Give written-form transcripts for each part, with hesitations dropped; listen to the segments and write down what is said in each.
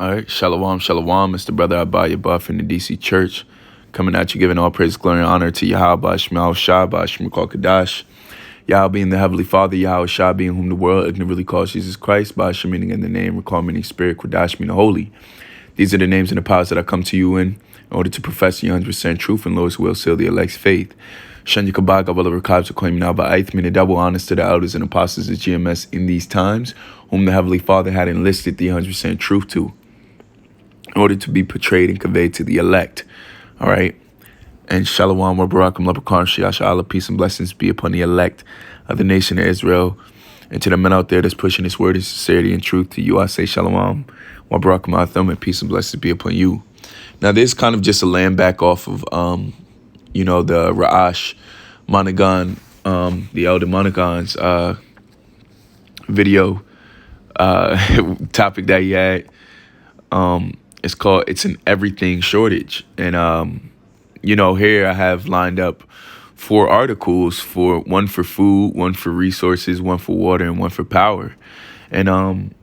All right, shalom, shalom. It's the brother Abaya Buff in the DC Church, coming at you, giving all praise, glory, and honor to Yahweh, Shemel Shah, Shemukal Kadash, Yahweh being the Heavenly Father, Yahweh Shah being whom the world ignorantly calls Jesus Christ, Bash meaning in the name, Recall meaning spirit, Kodash meaning holy. These are the names and the powers that I come to you in order to profess the 100% truth and Lord's will seal the elect's faith. Shanya Kabaga will receive to claim now by eighth, meaning double honors to the elders and apostles of GMS in these times, whom the Heavenly Father had enlisted the 100% truth to, in order to be portrayed and conveyed to the elect. All right. And Shalom, wa Barakam, Leprechaun, Shiasha, Allah, peace and blessings be upon the elect of the nation of Israel. And to the men out there that's pushing this word of sincerity and truth, to you I say Shalom, wa Barakam, Atham, and peace and blessings be upon you. Now, this is kind of just a land back off of, the Ra'ash Monagan, the elder Monagan's video topic that he had. It's called It's an Everything Shortage. And, here I have lined up 4 articles, one for food, one for resources, one for water, and one for power. And,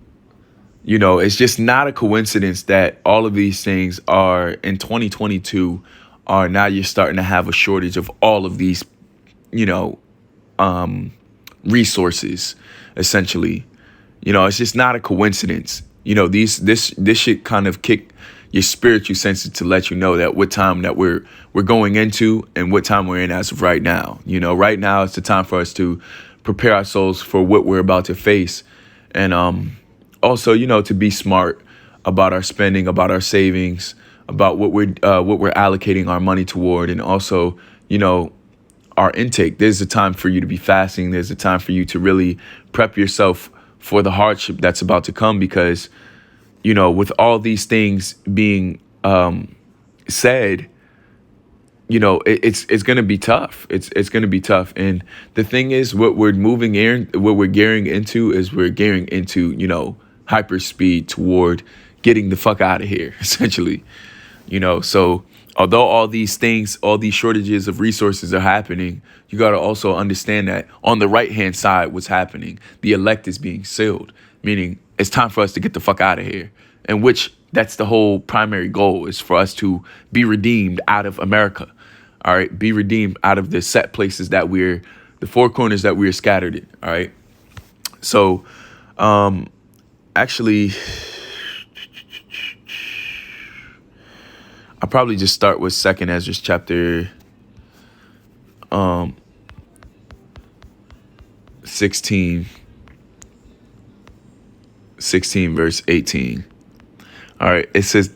it's just not a coincidence that all of these things are in 2022 are now you're starting to have a shortage of all of these, resources, essentially. It's just not a coincidence. This should kind of kick your spiritual senses to let you know that what time that we're going into and what time we're in as of right now. Right now it's the time for us to prepare our souls for what we're about to face. And also, to be smart about our spending, about our savings, about what we're allocating our money toward, and also, our intake. There's a time for you to be fasting. There's a time for you to really prep yourself for the hardship that's about to come, because, with all these things being said, it's going to be tough. It's going to be tough. And the thing is, what we're gearing into is we're gearing into, hyper speed toward getting the fuck out of here, essentially. So although all these things, all these shortages of resources are happening, you got to also understand that on the right hand side, what's happening, the elect is being sealed, meaning it's time for us to get the fuck out of here. And which that's the whole primary goal, is for us to be redeemed out of America. All right. Be redeemed out of the set places that the 4 corners that we're scattered in. All right. So, actually, I'll probably just start with 2nd Ezra chapter 16 verse 18. All right, it says,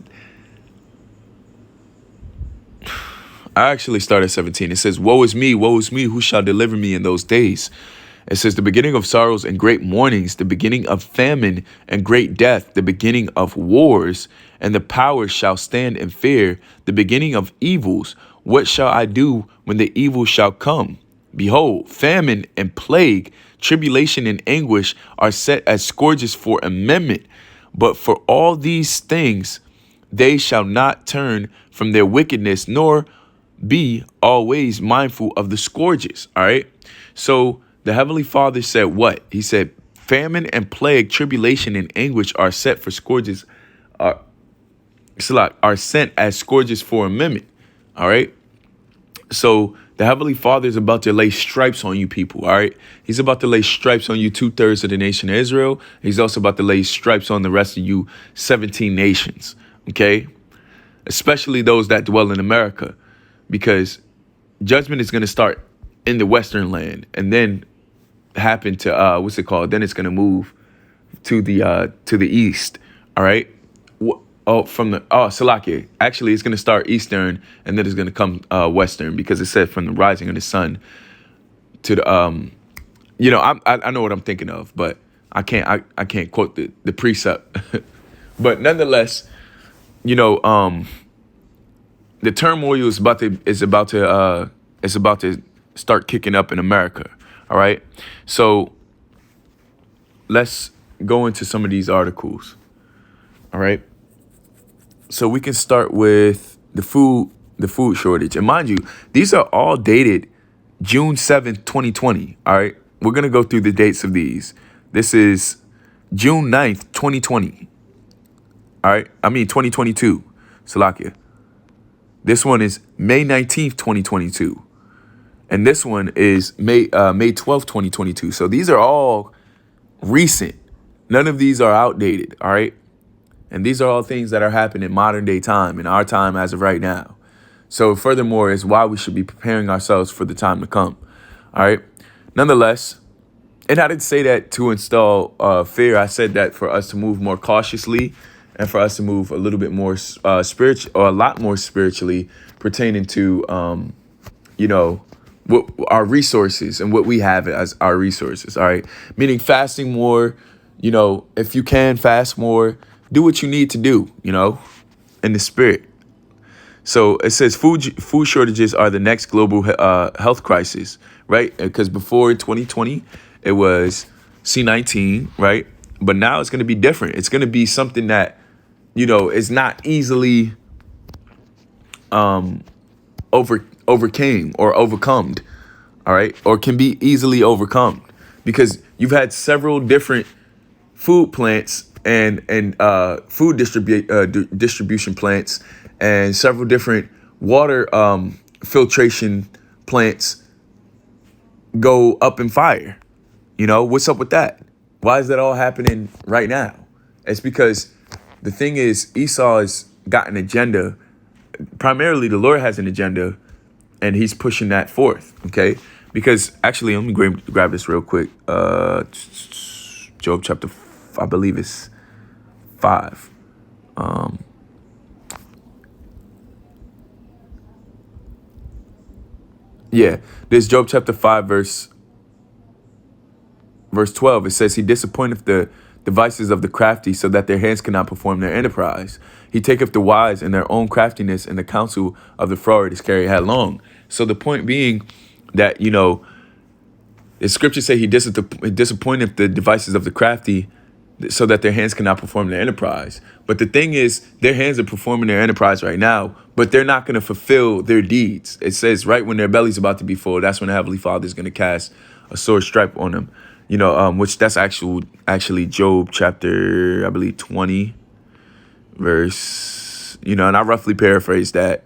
I actually start at 17. It says, woe is me, who shall deliver me in those days? It says, the beginning of sorrows and great mournings, the beginning of famine and great death, the beginning of wars, and the powers shall stand in fear, the beginning of evils. What shall I do when the evil shall come? Behold, famine and plague, tribulation and anguish are set as scourges for amendment. But for all these things, they shall not turn from their wickedness, nor be always mindful of the scourges. All right. So the Heavenly Father said what? He said, famine and plague, tribulation and anguish are set for scourges, are sent as scourges for amendment. All right. So the Heavenly Father is about to lay stripes on you people. All right. He's about to lay stripes on you 2/3 of the nation of Israel. He's also about to lay stripes on the rest of you 17 nations. OK, especially those that dwell in America, because judgment is going to start in the Western land and then happen to then it's going to move to the east. All right. Salakia. Actually, it's going to start eastern and then it's going to come western, because it said from the rising of the sun to the I know what I'm thinking of, but I can't quote the precept. But nonetheless, the turmoil is about to start kicking up in America. All right. So let's go into some of these articles. All right. So we can start with the food shortage. And mind you, these are all dated June 7th, 2020. All right. We're going to go through the dates of these. This is June 9th, 2020. All right. I mean, 2022. Salakia. This one is May 19th, 2022. And this one is May 12th, 2022. So these are all recent. None of these are outdated. All right. And these are all things that are happening in modern day time, in our time as of right now. So furthermore, is why we should be preparing ourselves for the time to come. All right. Nonetheless, and I didn't say that to install fear. I said that for us to move more cautiously and for us to move a little bit more spiritual, or a lot more spiritually, pertaining to, what our resources and what we have as our resources. All right. Meaning fasting more, if you can fast more, do what you need to do, in the spirit. So it says food shortages are the next global health crisis, right? Because before 2020, it was C-19, right? But now it's going to be different. It's going to be something that, is not easily overcame or overcome, all right? Or can be easily overcome, because you've had several different food plants and food distribution plants and several different water filtration plants go up in fire. What's up with that? Why is that all happening right now? It's because the thing is, Esau has got an agenda. Primarily, the Lord has an agenda, and he's pushing that forth, okay? Because actually, let me grab this real quick. Job chapter, I believe it's 5. There's Job chapter 5, verse 12. It says, he disappointeth the devices of the crafty, so that their hands cannot perform their enterprise. He taketh the wise in their own craftiness, and the counsel of the froward is carried headlong. So the point being that, the scriptures say he disappointeth the devices of the crafty, so that their hands cannot perform their enterprise. But the thing is, their hands are performing their enterprise right now, but they're not going to fulfill their deeds. It says right when their belly's about to be full, that's when the Heavenly Father is going to cast a sore stripe on them. Which that's actually Job chapter, I believe, 20, verse, and I roughly paraphrase that.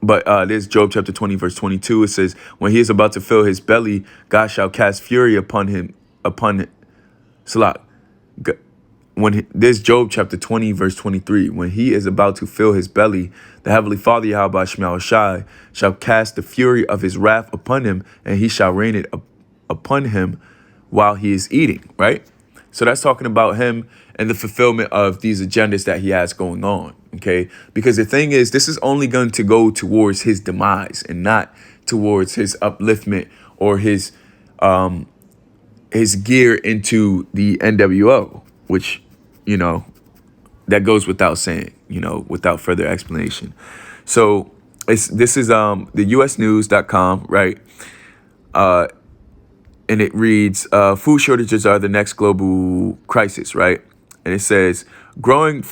But there's Job chapter 20, verse 22. It says, when he is about to fill his belly, God shall cast fury upon Salah. There's Job chapter 20, verse 23. When he is about to fill his belly, the Heavenly Father, Yahweh Shema Shai, shall cast the fury of his wrath upon him, and he shall rain it upon him while he is eating, right? So that's talking about him and the fulfillment of these agendas that he has going on, okay? Because the thing is, this is only going to go towards his demise and not towards his upliftment or his gear into the NWO, which, that goes without saying, without further explanation. So this is the usnews.com, right? And it reads, food shortages are the next global crisis, right? And it says, growing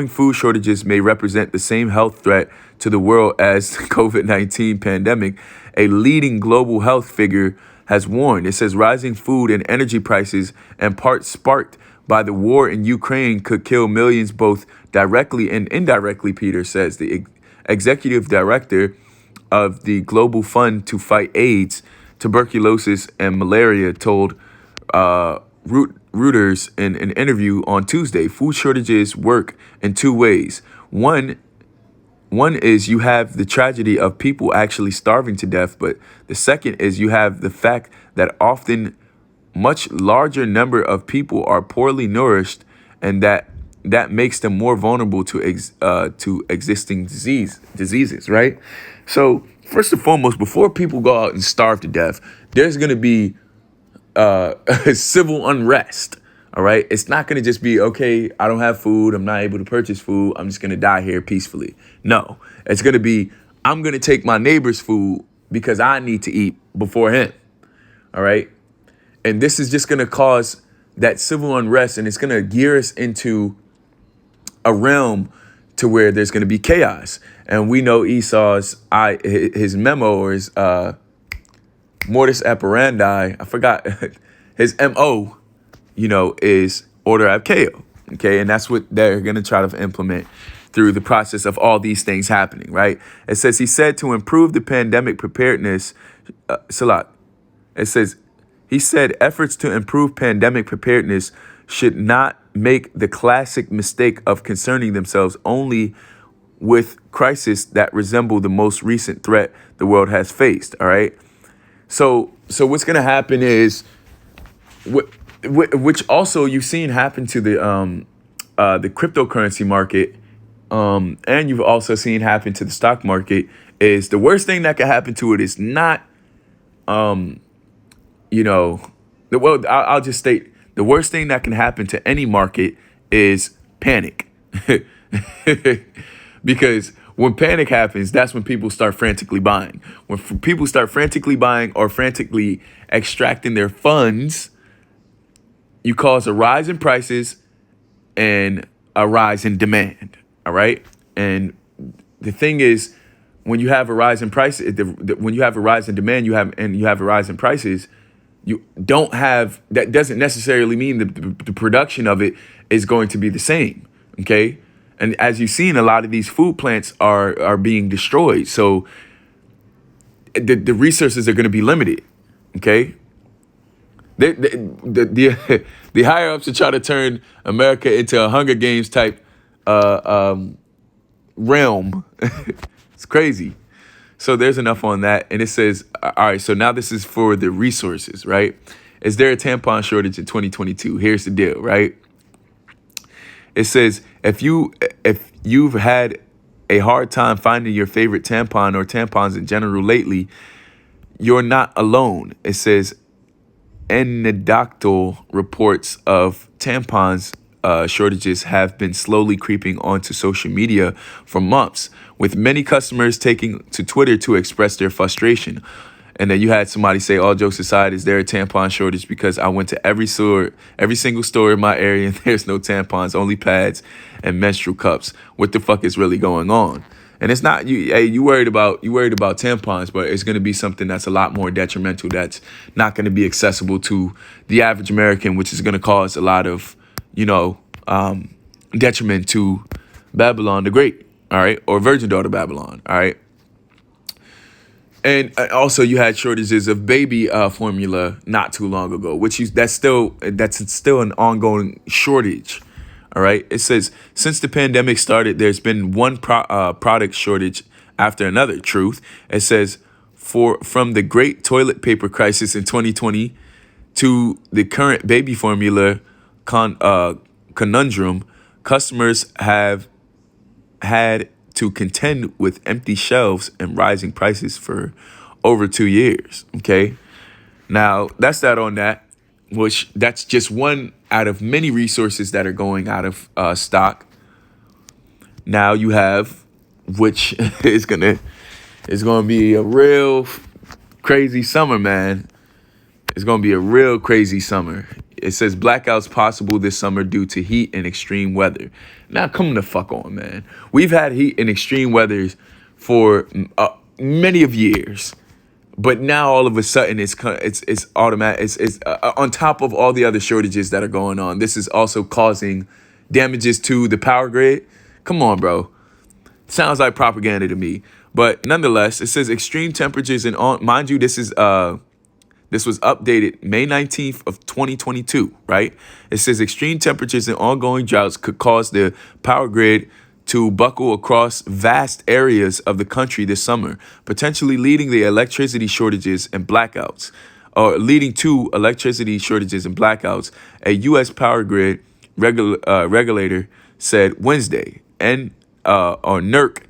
food shortages may represent the same health threat to the world as the COVID-19 pandemic. A leading global health figure has warned. It says rising food and energy prices, and parts sparked by the war in Ukraine, could kill millions both directly and indirectly, Peter says. The executive director of the Global Fund to Fight AIDS, Tuberculosis, and Malaria told Reuters in an interview on Tuesday. Food shortages work in two ways. One is you have the tragedy of people actually starving to death, but the second is you have the fact that often much larger number of people are poorly nourished, and that makes them more vulnerable to existing diseases, right? So first and foremost, before people go out and starve to death, there's going to be civil unrest. All right. It's not going to just be, okay, I don't have food, I'm not able to purchase food, I'm just going to die here peacefully. No, it's going to be, I'm going to take my neighbor's food because I need to eat before him. All right. And this is just going to cause that civil unrest, and it's going to gear us into a realm to where there's going to be chaos. And we know Esau's his memo, or his modus operandi, I forgot his MO, is order ab chaos, Okay, and that's what they're going to try to implement through the process of all these things happening, right? It says he said to improve the pandemic preparedness, Salat. It says he said efforts to improve pandemic preparedness should not make the classic mistake of concerning themselves only with crises that resemble the most recent threat the world has faced. All right. So what's going to happen is, which also you've seen happen to the cryptocurrency market, and you've also seen happen to the stock market, is the worst thing that could happen to it is not, I'll just state the worst thing that can happen to any market is panic. Because when panic happens, that's when people start frantically buying. When people start frantically buying or frantically extracting their funds, you cause a rise in prices and a rise in demand. All right. And the thing is, when you have a rise in price, when you have a rise in demand, you have a rise in prices. You don't have, that doesn't necessarily mean the production of it is going to be the same. Okay. And as you've seen, a lot of these food plants are being destroyed. So the resources are going to be limited. Okay. The higher ups are trying to turn America into a Hunger Games type realm. It's crazy. So there's enough on that. And it says, all right, so now this is for the resources, right? Is there a tampon shortage in 2022? Here's the deal, right? It says, if you've had a hard time finding your favorite tampon or tampons in general lately, you're not alone. It says, anecdotal reports of tampons shortages have been slowly creeping onto social media for months, with many customers taking to Twitter to express their frustration. And then you had somebody say, all jokes aside, is there a tampon shortage? Because I went to every single store in my area, and there's no tampons, only pads and menstrual cups. What the fuck is really going on? And it's not you. Hey, you worried about tampons, but it's going to be something that's a lot more detrimental. That's not going to be accessible to the average American, which is going to cause a lot of, detriment to Babylon the Great. All right, or Virgin Daughter Babylon. All right. And also, you had shortages of baby formula not too long ago, that's still an ongoing shortage. All right. It says, since the pandemic started, there's been one product shortage after another. Truth. It says, from the great toilet paper crisis in 2020 to the current baby formula conundrum, customers have had to contend with empty shelves and rising prices for over 2 years. Okay. Now, that's that on that, which that's just one out of many resources that are going out of stock. Now you have, which is gonna be a real crazy summer, man. It's gonna be a real crazy summer. It says blackouts possible this summer due to heat and extreme weather. Now, come the fuck on, man. We've had heat and extreme weathers for many of years. But now all of a sudden it's automatic. It's on top of all the other shortages that are going on. This is also causing damages to the power grid. Come on, bro. Sounds like propaganda to me. But nonetheless, it says extreme temperatures mind you, this was updated May 19th of 2022, right? It says extreme temperatures and ongoing droughts could cause the power grid to buckle across vast areas of the country this summer, potentially leading to electricity shortages and blackouts. A U.S. power grid regulator said Wednesday, or NERC,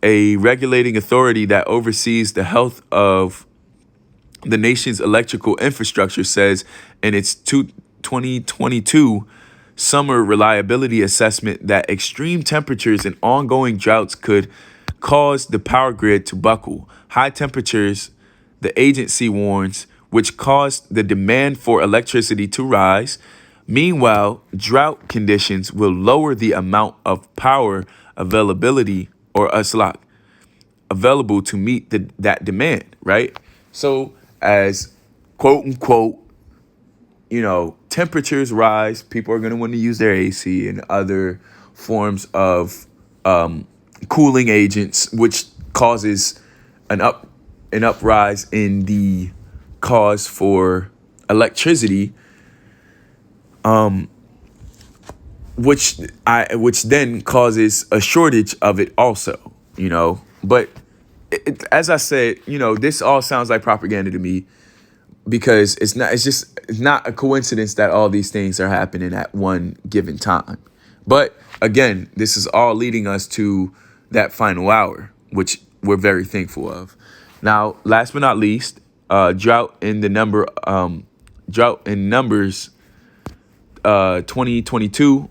a regulating authority that oversees the health of the nation's electrical infrastructure, says in its 2022 summer reliability assessment that extreme temperatures and ongoing droughts could cause the power grid to buckle. High temperatures, the agency warns, which caused the demand for electricity to rise. Meanwhile, drought conditions will lower the amount of power availability available to meet that demand, right? So as quote unquote temperatures rise, people are going to want to use their AC and other forms of cooling agents, which causes an uprise in the cause for electricity, which then causes a shortage of it also. But as I said, this all sounds like propaganda to me, because it's not a coincidence that all these things are happening at one given time. But again, this is all leading us to that final hour, which we're very thankful of. Now, last but not least, drought in Numbers 2022.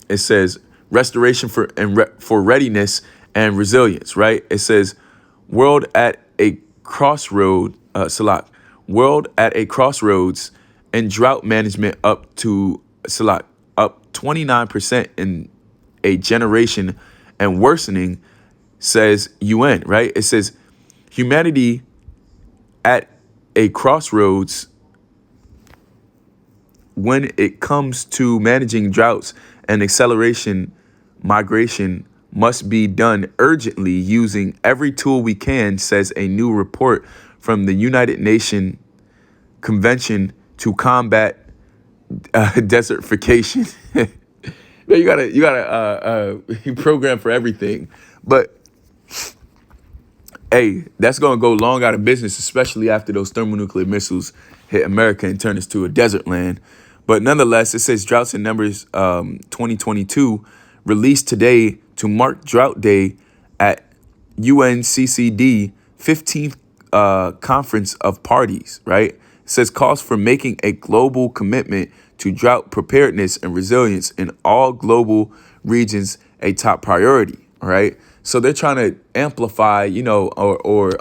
It says restoration for readiness and resilience, right? It says world at a crossroad, world at a crossroads, and drought management up 29% in a generation and worsening, says UN, right? It says humanity at a crossroads when it comes to managing droughts and acceleration migration must be done urgently using every tool we can, says a new report from the United Nations Convention to Combat Desertification. You gotta program for everything. But hey, that's gonna go long out of business, especially after those thermonuclear missiles hit America and turn us to a desert land. But nonetheless, it says Droughts in Numbers 2022 released today to mark Drought Day at UNCCD 15th Conference of Parties, right? It says calls for making a global commitment to drought preparedness and resilience in all global regions a top priority, right? So they're trying to amplify, or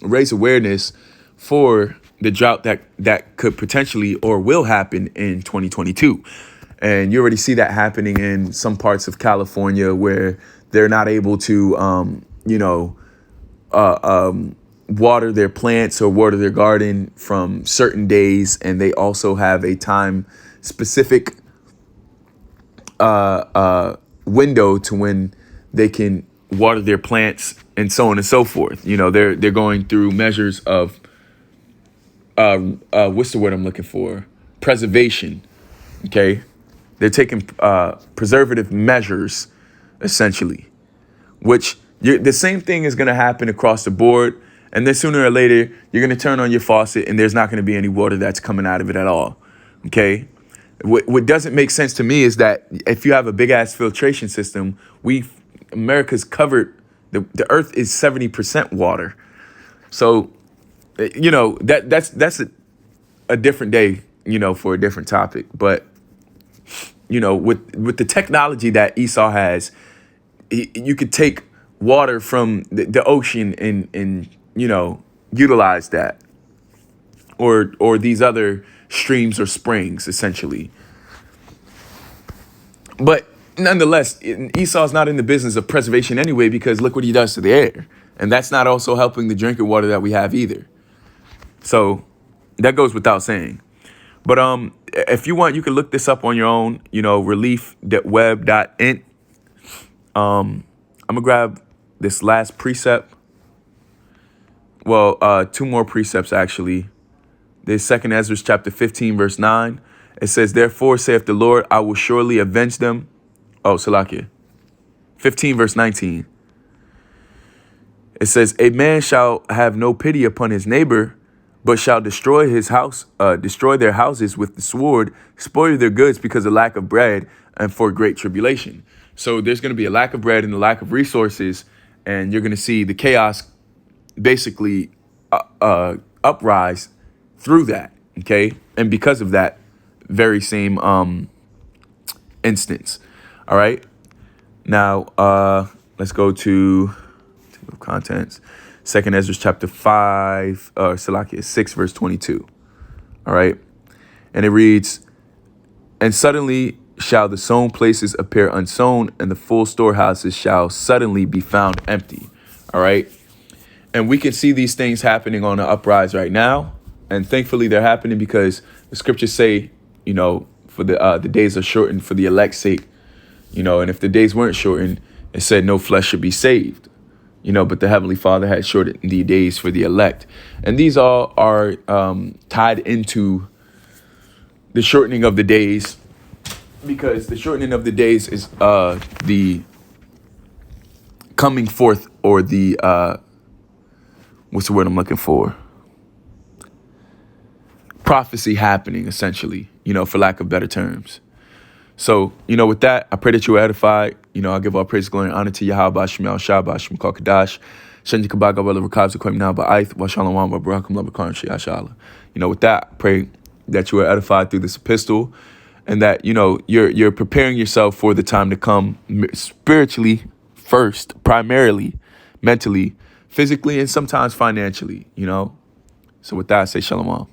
raise awareness for the drought that could potentially or will happen in 2022. And you already see that happening in some parts of California where they're not able to, water their plants or water their garden from certain days. And they also have a time specific window to when they can water their plants and so on and so forth. They're going through measures of what's the word I'm looking for? Preservation. Okay. They're taking preservative measures, essentially, which the same thing is going to happen across the board. And then sooner or later, you're going to turn on your faucet and there's not going to be any water that's coming out of it at all. Okay. What doesn't make sense to me is that if you have a big ass filtration system, America's covered, the earth is 70% water. So, that's a different day, for a different topic. But, with the technology that Esau has, you could take water from the ocean and utilize that, or these other streams or springs, essentially. But nonetheless, Esau's not in the business of preservation anyway, because look what he does to the air. And that's not also helping the drinking water that we have either. So that goes without saying. But if you want, you can look this up on your own, relief.web.int. I'm going to grab this last precept. Well, two more precepts, actually. There's 2 Ezra chapter 15, verse 9. It says, therefore, saith the Lord, I will surely avenge them. Oh, Salakia. 15, verse 19. It says, a man shall have no pity upon his neighbor, but shall destroy his house, destroy their houses with the sword, spoil their goods because of lack of bread and for great tribulation. So there's going to be a lack of bread and a lack of resources, and you're going to see the chaos basically uprise through that, okay? And because of that very same instance, all right? Now, let's go to table of contents. 2 Ezra chapter 5, Salakia 6, verse 22, all right? And it reads, and suddenly shall the sown places appear unsown, and the full storehouses shall suddenly be found empty, all right? And we can see these things happening on the uprise right now. And thankfully they're happening because the scriptures say, for the days are shortened for the elect's sake, and if the days weren't shortened, it said no flesh should be saved, but the Heavenly Father had shortened the days for the elect. And these all are tied into the shortening of the days, because the shortening of the days is the coming forth, or the, what's the word I'm looking for? Prophecy happening, essentially, for lack of better terms. So, with that, I pray that you are edified. I give all praise, glory, and honor to Yahweh, Shemel, Shabbat, Shemkal Kadash, Shenji Kabaga, Wala Rakab, Zakoim, Now, Ba'aith, Washalom, Wa Barakam, Labakar, Shiashala. With that, I pray that you are edified through this epistle, and that, you're preparing yourself for the time to come, spiritually first, primarily, mentally, physically, and sometimes financially, So with that, I say Shalom.